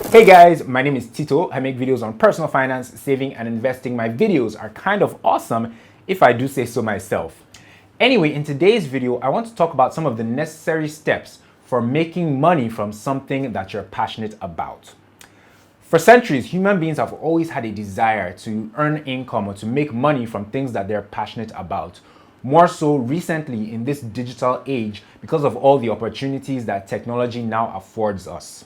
Hey guys, my name is Tito. I make videos on personal finance, saving, and investing. My videos are kind of awesome if I do say so myself. Anyway, in today's video, I want to talk about some of the necessary steps for making money from something that you're passionate about. For centuries, human beings have always had a desire to earn income or to make money from things that they're passionate about. More so recently in this digital age because of all the opportunities that technology now affords us.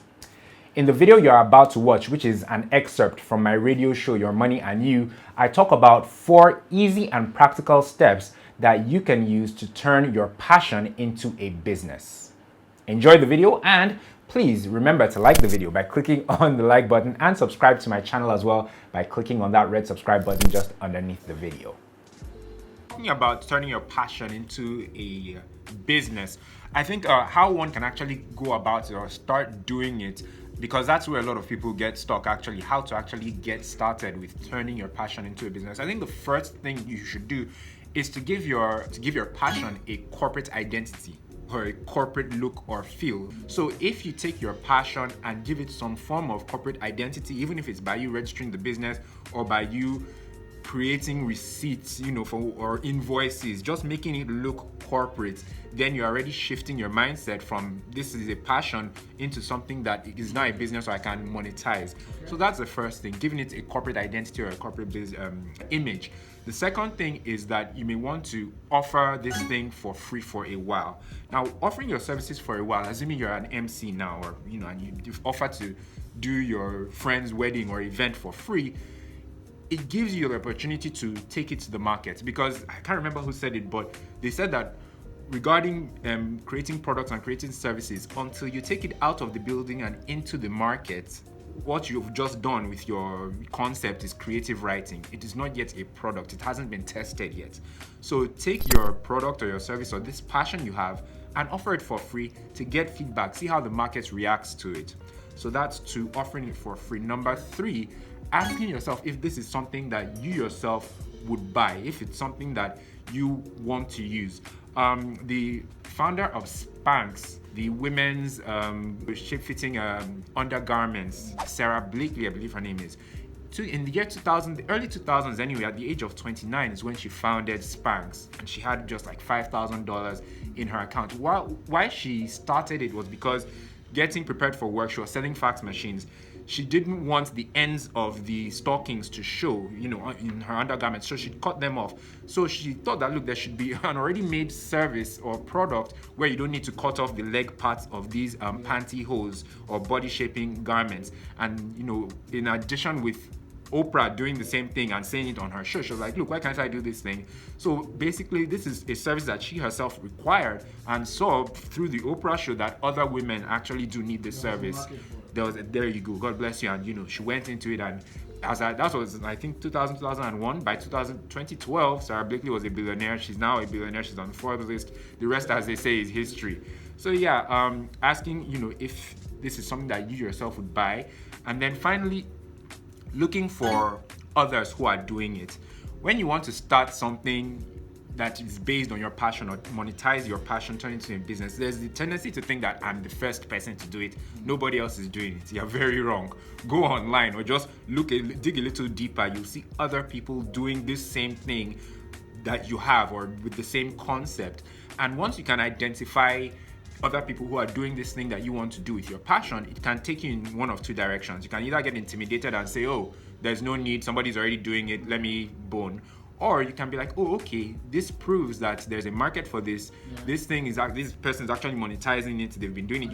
In the video you're about to watch, which is an excerpt from my radio show Your Money and You, I talk about 4 easy and practical steps that you can use to turn your passion into a business. Enjoy the video, and please remember to like the video by clicking on the like button and subscribe to my channel as well by clicking on that red subscribe button just underneath the video. Talking about turning your passion into a business, I think how one can actually go about it or start doing it, because that's where a lot of people get stuck, actually, how to actually get started with turning your passion into a business. I think the first thing you should do is to give your passion a corporate identity or a corporate look or feel. So if you take your passion and give it some form of corporate identity, even if it's by you registering the business or by you creating receipts, or invoices, just making it look corporate, then you're already shifting your mindset from this is a passion into something that is now a business so I can monetize. Okay. So that's the first thing, giving it a corporate identity or a corporate image. The second thing is that you may want to offer this thing for free for a while. Now, offering your services for a while, assuming you're an MC now, or and you've offered to do your friend's wedding or event for free, it gives you the opportunity to take it to the market. Because I can't remember who said it, but they said that regarding creating products and creating services, until you take it out of the building and into the market, what you've just done with your concept is creative writing. It is not yet a product. It hasn't been tested yet. So take your product or your service or this passion you have and offer it for free to get feedback, see how the market reacts to it. So that's 2, offering it for free. Number 3, asking yourself if this is something that you yourself would buy, if it's something that you want to use. The founder of Spanx, the women's shape-fitting undergarments, Sarah Blakely, I believe her name is, in the year 2000, the early 2000s anyway, at the age of 29 is when she founded Spanx, and she had just like $5,000 in her account. Why she started it was because getting prepared for work, she was selling fax machines. She didn't want the ends of the stockings to show, in her undergarments, so she cut them off. So she thought that, look, there should be an already made service or product where you don't need to cut off the leg parts of these pantyhose or body shaping garments. And, in addition with Oprah doing the same thing and saying it on her show, she was like, look, why can't I do this thing? So basically, this is a service that she herself required and saw through the Oprah show that other women actually do need this service. There you go, God bless you. And she went into it, and that was, I think, 2001. By 2012, Sarah Blakely was a billionaire. She's now a billionaire. She's on the Forbes list. The rest, as they say, is history. So yeah, asking, if this is something that you yourself would buy. And then finally, looking for others who are doing it. When you want to start something that is based on your passion or monetize your passion, turn it into a business, there's the tendency to think that I'm the first person to do it. Nobody else is doing it. You're very wrong. Go online or just dig a little deeper. You'll see other people doing this same thing that you have or with the same concept. And once you can identify other people who are doing this thing that you want to do with your passion, it can take you in one of 2 directions. You can either get intimidated and say, oh, there's no need, somebody's already doing it, let me bone. Or you can be like, oh, okay, this proves that there's a market for this. Yeah. This person's actually monetizing it. They've been doing it,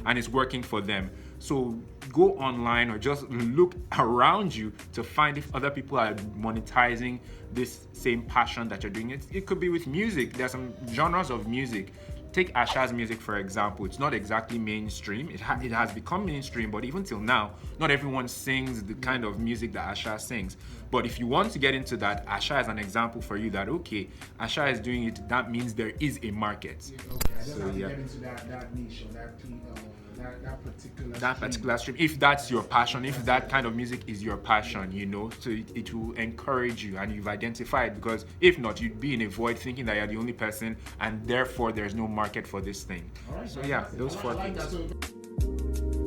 and it's working for them. So go online or just look around you to find if other people are monetizing this same passion that you're doing. It could be with music. There's some genres of music. Take Asha's music, for example. It's not exactly mainstream. It has become mainstream, but even till now, not everyone sings the kind of music that Asha sings. But if you want to get into that, Asha is an example for you that, okay, Asha is doing it, that means there is a market. Okay, I just have to get into that niche or that particular stream. If that's your passion, if that kind of music is your passion, so it will encourage you, and you've identified, because if not, you'd be in a void thinking that you're the only person and therefore there's no market for this thing. All right, so yeah, those 4 things.